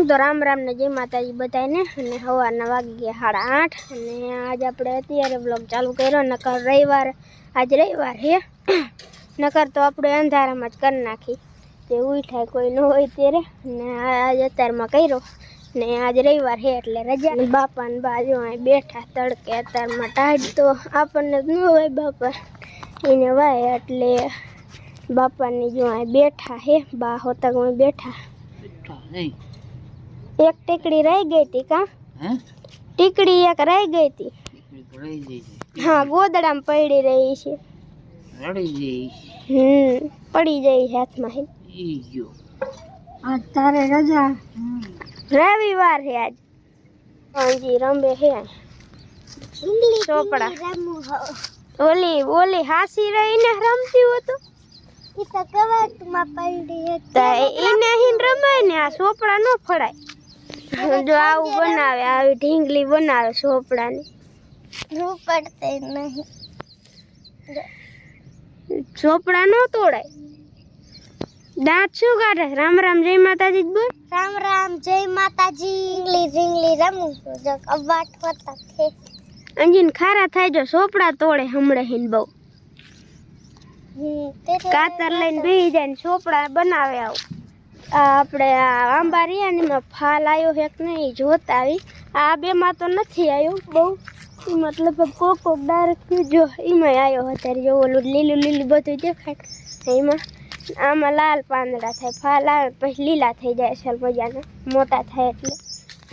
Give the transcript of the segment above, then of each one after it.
તો રાम राम ने जय माताजी बताने અને સવારના વાગી ગયા 8:30 અને આજ આપણે અત્યારે બ્લોગ ચાલુ કર્યો નકર રવિવાર આજ રવિવાર હે નકર તો આપણે અંધારામાં જ કરી નાખી તે ઉઠાય કોઈ ન હોય ત્યારે અને આજ અત્યારમાં કર્યો ને આજ રવિવાર હે એટલે રજા બાપા ને બાજુ અહીં બેઠા તડકે અત્યારમાં ટાઢ તો આપણને ન હોય બાપા એને વાય એટલે બાપાની જો અહીં બેઠા હે બા હોતકમાં બેઠા नहीं एक टिकड़ी रह गई थी का टिकड़ी एक रह गई थी हाँ गोदड़ा में पड़ी रही है पड़ी गई हाथ में आज तारे रजा रविवार है आज हाँ जी रंबे है ચોપડા ઓલી ઓલી હાસી રહીને રમતી હો તો ઈ તો કવાટમાં પડી હતી એને હિન રમાય ને આ ચોપડા નો ફળાય જો આવું બનાવે આવી ઢીંગલી બનાવે ચોપડાની હું પડતે નહીં ચોપડા નો તોડાય દાંત શું કાઢે રામ રામ જય માતાજી બોલ રામ રામ જય માતાજી ઢીંગલી રમું જો કવાટ હોતા છે અંજીન ખારા થાય જો ચોપડા તોડે હમણે હિન બહુ કાતર લઈને બેહી જાય ને ચોપડા બનાવે આવું આપણે આંબા રિયાનીમાં ફાલ આવ્યો છે કે નહીં જોતા આવી આ બેમાં તો નથી આવ્યો બહુ મતલબ કોક ડાયરેક્ટ જો એમાં આવ્યો અત્યારે જો ઓલું લીલું લીલું બધું દેખાય એમાં આમાં લાલ પાંદડા થાય ફાલ આવે પછી લીલા થઈ જાય અસલ મજાના મોટા થાય એટલે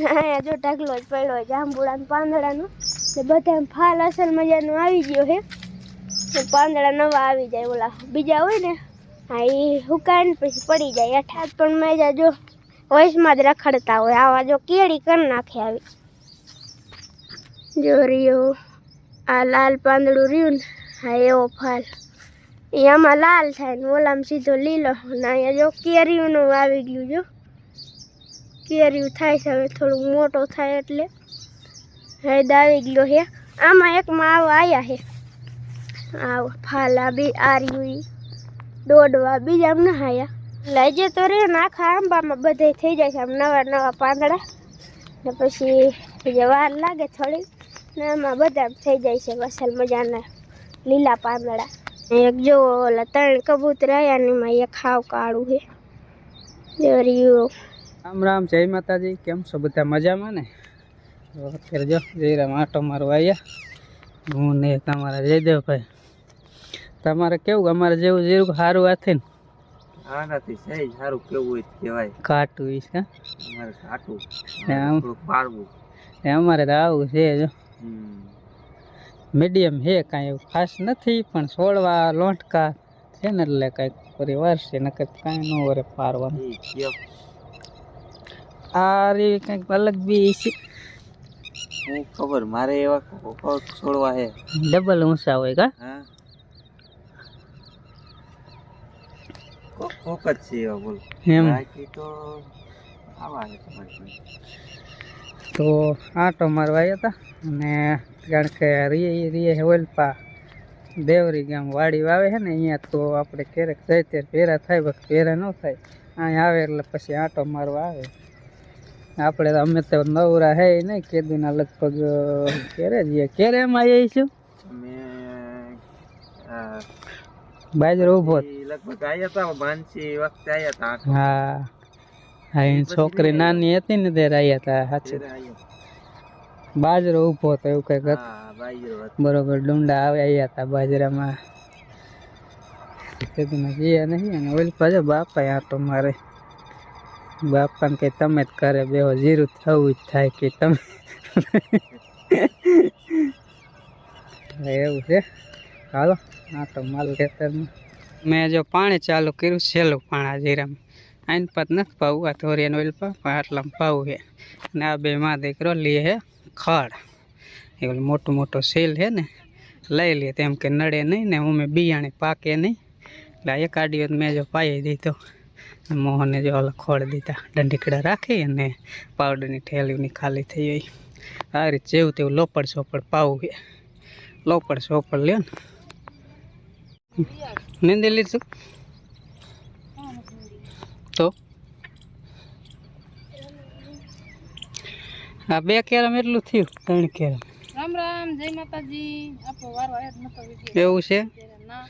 અહીંયા જો ઢગલો જ પડ્યો જાંબુડા પાંદડાનો બધા ફાલ અસલ મજાનો આવી ગયો છે પાંદડા નવા આવી જાય ઓલા બીજા હોય ને હા એ હુકાય ને પછી પડી જાય અઠાત પણ મેજા જો વયસમાં જ રખડતા હોય આવા જો કેળી કરી નાખે આવી જો રહ્યો આ લાલ પાંદડું રહ્યું ને હા એવો ફાલ એ આમાં લાલ થાય ને ઓલામાં સીધો લીલો ને અહીંયા જો કેરીઓનું આવી ગયું જો કેરીયું થાય છે હવે થોડુંક મોટો થાય એટલે હેદ આવી ગયો હે આમાં એકમાં આવા આવ્યા હે આવો ફાલા બી આર્યું દોડવા બીજા ના આયા લઈ તો રે ને આખા આંબામાં બધે થઈ જાય છે આમ નવા નવા પાંદડા ને પછી વાર લાગે થોડી ને આમાં બધા થઈ જાય છે અસલ મજાના લીલા પાંદડા એક જો ઓલા 3 કબૂતર આયા ને એમાં એક ખાવ કાળું છે જોરિયો राम राम जय माताजी केम छो बधा मजामां ने અત્યારે જો જયરામ આટો મારવા આવ્યા હું ને તમારા જયદેવ ભાઈ તમારે કેવું અમારે જેવું જેવું સારું હાથે ને આનાથી સહી સારું કેવું હોય કહેવાય કાટું ઈસ કા અમારે કાટું આમ પાડવું અમારે તો આવું છે જો મીડિયમ છે કાંઈ એવું ખાસ નથી પણ છોડવા લોંટકા છે ને એટલે કાંઈક પરિવાર છે નકર કાંઈ ન વરે પારવાનું આ રે કંઈક અલગ બી છે હું ખબર મારે એવા છોડવા હે ડબલ ઊંચા હોય કા હા કોક જ છે એવા બોલ એમ બાકી તો આવા હે તમારી તો આટો મારવા આવ્યા હતા અને કારણ કે રીએ હોલપા દેવરી ગામ વાડી વાવે છે ને અહીંયા તો આપણે ક્યારેક જાય ત્યારે ભેરા થાય બસ ભેરા ન થાય અહીંયા આવે એટલે પછી આટો મારવા આવે આપણે તો અમે તો નવરા હે નહીં કેદુના લગભગ ક્યારે જઈએ ક્યારે એમ આવીએ છું અમે બાજરો ઊભો લગભગ આવ્યા હતા માનસી વખતે આવ્યા હતા હા હા એ છોકરી નાની હતી ને ત્યારે આવ્યા હતા સાચું બાજરો ઊભો હતો એવું કંઈક હતું બરોબર ડુંડા આવ્યા હતા બાજરામાં કેદુના જઈએ નહીં અને ઓલ પાછો બાપા આટો મારે બાપાને કે તમે જ કરે બેહો જીરું થવું જ થાય કે તમે એવું છે હાલો આ તો માલ ખેતરમાં મેં જો પાણી ચાલુ કર્યું સહેલું પાણા જીરામાં આઈને પાત નથી પાવું આ થોરિયાને ઓઇલ આટલામાં પાવું છે અને આ બે માં દીકરો લે હે ખડ એ ઓલું મોટું મોટું સેલ છે ને લઈ લે તેમ કે નડે નહીં ને હું મેં બિયાણી પાકે નહીં એટલે એક આડીઓ મેં જો પાઈ દીધો મોહને જો ઓલા ખોળ દીધા દંડીકડા રાખી અને પાવડરની ઠેલીની ખાલી થઈ ગઈ આ રીતે જેવું તેવું લોપડ સોપડ પાવું છે લોપડ સોપડ લ્યો ને નીંદી લીધું તો આ 2 કેરમ એટલું થયું 3 કેરમ રામ રામ જય માતાજી આપો વારો હેડ નતો વિડિયો એવું છે ના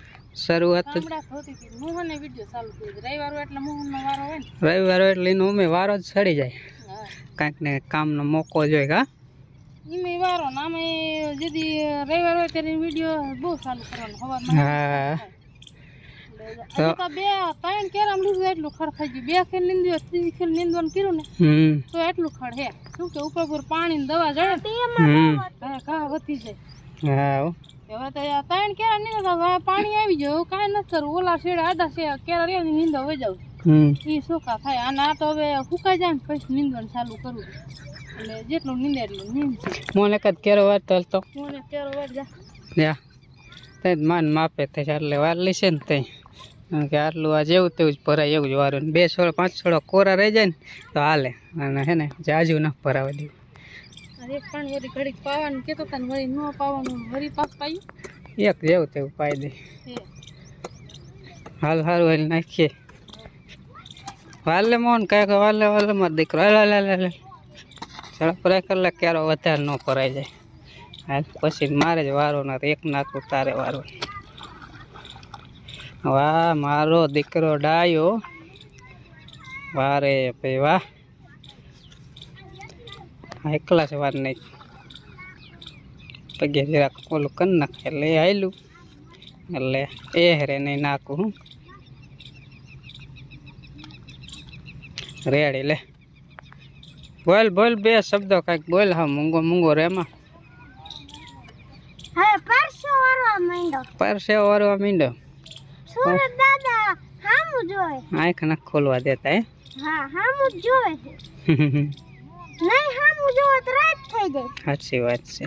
શરૂઆત હમણાં થતી હતી મોહને વિડિયો ચાલુ કર્યો રવિવાર એટલે મોહનનો વારો હોય ને રવિવાર એટલે એનો અમે વારો જ સડી જાય હા કાંઈક ને કામનો મોકો જોઈએ કા ઈમે વારો નામે જેદી રવિવાર હોય ત્યારે વિડિયો બહુ ચાલુ કરવાનો હવારમાં હા તો બે ત્રણ કેરામ લીધું એટલું ખડ થઈ ગયું 2 ખેલ નીંદ્યો 3 ખેલ નીંદવાનું કર્યું ને તો એટલું ખડ હે શું કે ઉપર પાણી ની દવા જડે હા ઘા વધી જાય હા હવે તો આ ત્રણ કેરા નીંદા પાણી આવી જાય કાંઈ નથી કરવું ઓલા શેડે આડા છે કેરા રે નીંદો વહી જાવ ઈ સોખા થાય અને આ તો હવે ફૂકાઈ જાય ને પછી નીંદવાનું ચાલુ કરવું એટલે જેટલું નીંદે એટલું નીંદશે મોને કદ કેરો વાત તો મને કેરો વળ જા તે માન માપે તે એટલે વાર લેશે ને તે કે આટલું આ જેવું તેવું જ ભરાય એવું જ વારું 2 છોડો 5 છોડો કોરા રહી જાય ને તો હાલે અને હે ને જાજુ ન ભરાવા દેવું એક પણ વળી ઘડીક પાવાનું કેતો તને વળી ન પાવાનું વળી પાસ પાયું એક જેવું તેવું પાઈ દે હાલ હારું હાલ નાખીએ વાલે મોહન કાંઈક વાલે વાલે મારો દીકરો હાલ સડક પર કલાક ક્યારો વધારે ન ભરાઈ જાય હાલ પછી મારે જ વારો ના એક નાખું તારે વારો વાહ મારો દીકરો ડાયો વારે ભાઈ વાહ એકલા છે વાર નહીં પગે જરાક ઓલું કરી નાખે એટલે આવેલું એટલે એ હેરે નહીં નાખું હું રેડી લે બોલ બોલ 2 શબ્દો કાંઈક બોલ હા મૂંગો મૂંગો રે એમાં હવે પરસો વારવા માંડો પરસેવો વારવા માંડ્યો સુરત દાદા હામુ જોય આંખ ન ખોલવા દેતા હે હા હામુ જોય નહીં હામુ જોય તો રાત થઈ જાય સાચી વાત છે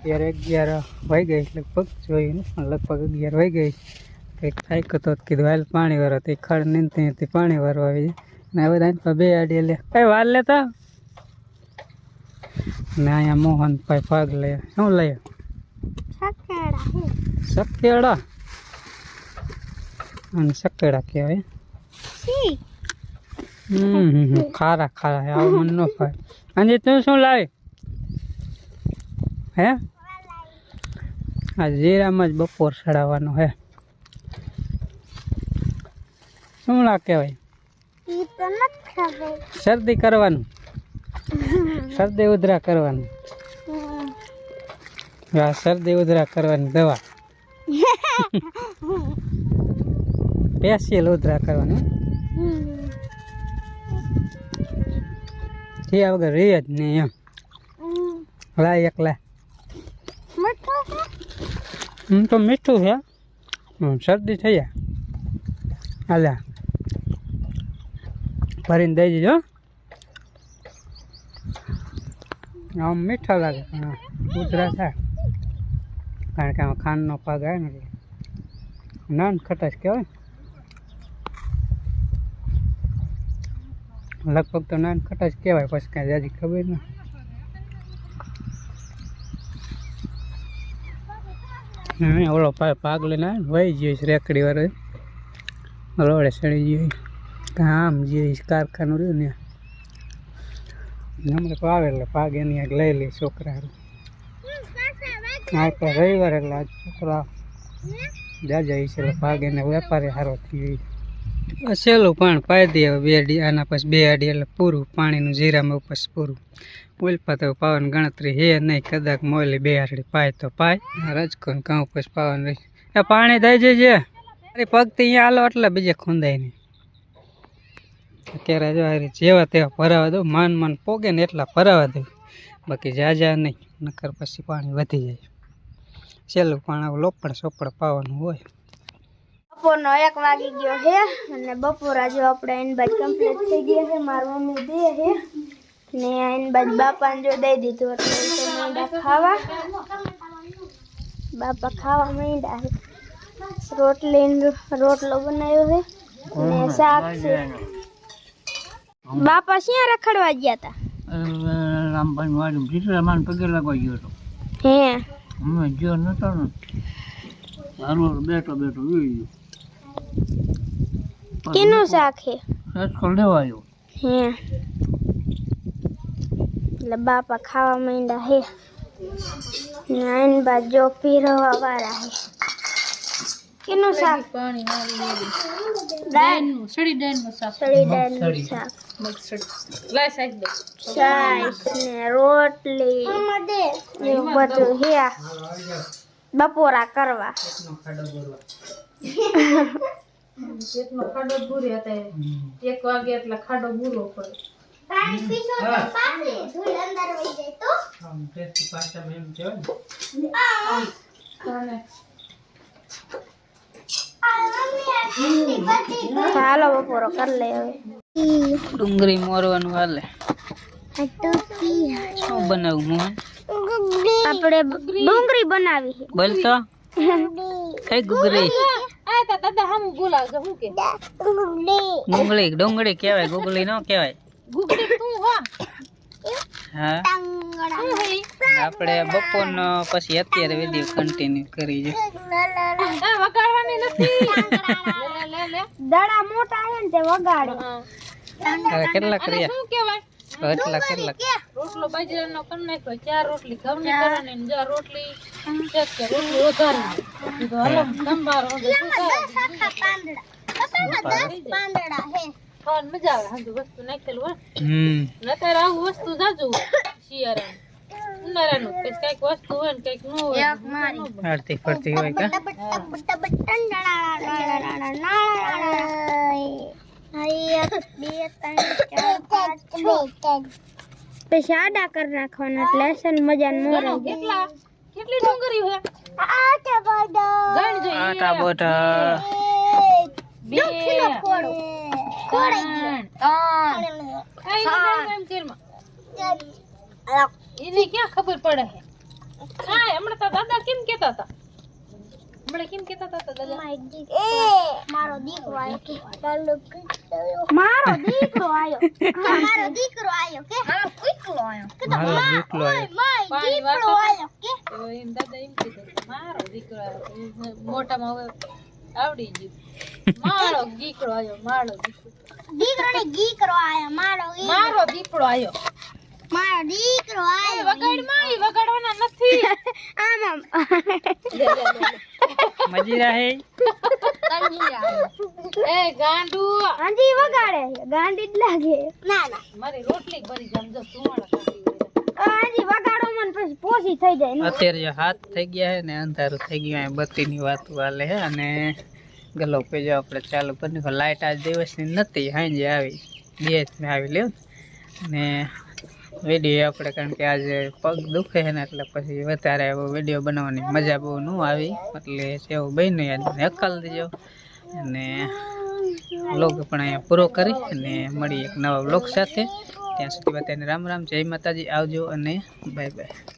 ત્યારે 11 વાગી ગઈ લગભગ જોયું ને પણ લગભગ 11 વાગી ગઈ કંઈક થાક્યો તો કીધું હાલ પાણી વારો તે ખડ નીંદતી પાણી વારવા આવી જાય ને હવે દાન બે આડી લે કઈ વાર લેતા ને અહીંયા મોહનભાઈ ભાગ લે શું લે સકેડા હે સકેડા અને સકેડા કહેવાય સી ખારા ખારા આવું મન ન ફાય અને તું શું લાવે હે આ જીરામાં જ બપોર ચડાવવાનો હે શું લા કહેવાય ઈ તો નથી ખબર શરદી કરવાનું શરદી ઉધરા કરવાનું આ શરદી ઉધરા કરવાની દવા સ્પેશિયલ ઉધરા કરવાની થયા વગર રહી જ નહીં એમ લાય એકલા તો મીઠું છે શરદી થઈ જાય હાલ્યા ભરીને દઈ દીધો આમ મીઠા લાગે પણ ઉધરા થાય કારણ કે આમાં ખાંડનો પાક આવે ને નાન ખટાશ કહેવાય લગભગ તો નાન ખટાશ કહેવાય પછી કાંઈ જાજી ખબર ના ઓલો પાક લઈને આવે ને વહી જઈશ રેકડી વાળો રોડે ચડી જઈશ આમ જઈશ કારખાનું રહ્યું ને હમણાં તો આવે એટલે પાક એની લઈ લે છોકરા હા તો રવિવાર એટલે આજ છોકરા જાજા છે એટલે પાક એને વેપારી સારો થઈ ગયો સહેલું પણ પાઈ દે હવે 2 આના પછી 2 આડી એટલે પૂરું પાણીનું જીરામાં પછી પૂરું ઓલપા તો પાવાની ગણતરી હે નહીં કદાચ મોલી 2 આડી પાય તો પાય રજકો ઘઉં પછી પાવાનું રહી એ પાણી દઈ જજે અરે પગથી અહીંયા હાલો એટલે બીજે ખૂંદાય નહીં અત્યારે જો આ જેવા તેવા ભરાવા દઉં માન પોગે ને એટલા ભરાવા દઉં બાકી જાજા નહીં નકર પછી પાણી વધી જાય સહેલું પાણી લોપડ સોપડ પાવાનું હોય બપોરનો 1 વાગી ગયો છે અને બપોરા જો આપણે એન બાદ કમ્પ્લીટ થઈ ગયા છે મારી મમ્મી દે છે ને એન બાદ બાપાને જો દઈ દીધું એટલે તો માંડા ખાવા બાપા ખાવા માંડ્યા છે રોટલો બનાવ્યો છે ને શાક છે બાપા ક્યાં રખડવા ગયા હતા રામભાઈ વાડી જીતરામાન પગે લાગવા ગયો હતો હે અમે જો નતો ને હાલો બેઠો જોઈ કેનું શાક છે સચકો લેવાયો હે એટલે બાપા ખાવા માંડ્યા હે નાઈન બાજુ પીરવા વાળા હે કેનું શાક પાણી નાખી દાળનું સડી દાળનું શાક સળી દાળનું શાક લાય સાઈડ દે છાશ ને રોટલી એવું બધું હે બપોરા કરવા પેટનો ખાડો બુરે હતા 1 વાગે એટલે ખાડો બુરો પડે ચાલો બપોરો કરી લે હવે ડુંગળી મોરવાનું હાલે શું બનાવું મોહન આપણે ડુંગળી બનાવી છે બોલ તો કઈ ગુગરી આ તા દાદા હમ બોલાવ હું કે ડુંગળી ડુંગળી કહેવાય ગુગલી ન કહેવાય ગુગડી તું હા હા આપણે બપોરનો પછી અત્યારે વિડીયો કન્ટિન્યુ કરી જો આ વગાડવાની નથી લે લે દડા મોટા છે ને તે વગાડે કેટલા કર્યા શું કહેવાય કેટલા રોટલો બાજરાનો કરી નાખ્યો 4 રોટલી ઘઉંની કરવાની ને 4 રોટલી કે રોટલી વધારી તો હાલો સંભાર હવે શું પાંદડા હે ખાવાની મજા આવે હાજુ વસ્તુ નાખેલું હોય નતર આવું વસ્તુ જાજુ શિયાળાનું ઉનાળાનું કઈક વસ્તુ હોય ને કઈક ન હોય ફરતી ફરતી હોય કા પછી આડા કરી નાખવાના એટલે લસણ મજા કેટલી ડુંગળી હોય ગણ જોઈએ આટા બોટા 2 એને ક્યાં ખબર પડે હે કાય હમણાં તો દાદા કેમ કહેતા હતા દાદા મારો દીકરો આયો કે મારો દીકરો આયો કે પાણી વાળો કે તો એમ દાદા એમ કીધું મારો દીકરો આવ્યો મોટામાં હવે આવડી ગયું મારો દીકરો આવ્યો મારો દીકરો આવ્યો વગાડવાના નથી આમ મજીરા હે એ ગાંડુ હાજી વગાડે ગાંડી જ લાગે ના મારી રોટલી ભરી જામ જો સુવાળા ખાતી હાજી વગાડો મને પછી પોસી થઈ જાય અત્યારે જો હાથ થઈ ગયા હે ને અંધારું થઈ ગયું આ બત્તીની વાતો હાલે હે અને ગલો પેજો આપણે ચાલુ કરી લાઈટ આજ દિવસની નથી હાંજે આવી દિવસમાં આવી લ્યો ને વિડીયો આપણે કારણ કે આજે પગ દુખે છે ને એટલે પછી વધારે એવો વિડીયો બનાવવાની મજા બહુ ન આવી એટલે એવું બન્યું અક્કલ દેજો અને વ્લોગ પણ અહીંયા પૂરો કરી અને મળી એક નવા વ્લોગ સાથે ત્યાં સુધી બધાને રામ રામ જય માતાજી આવજો અને બાય બાય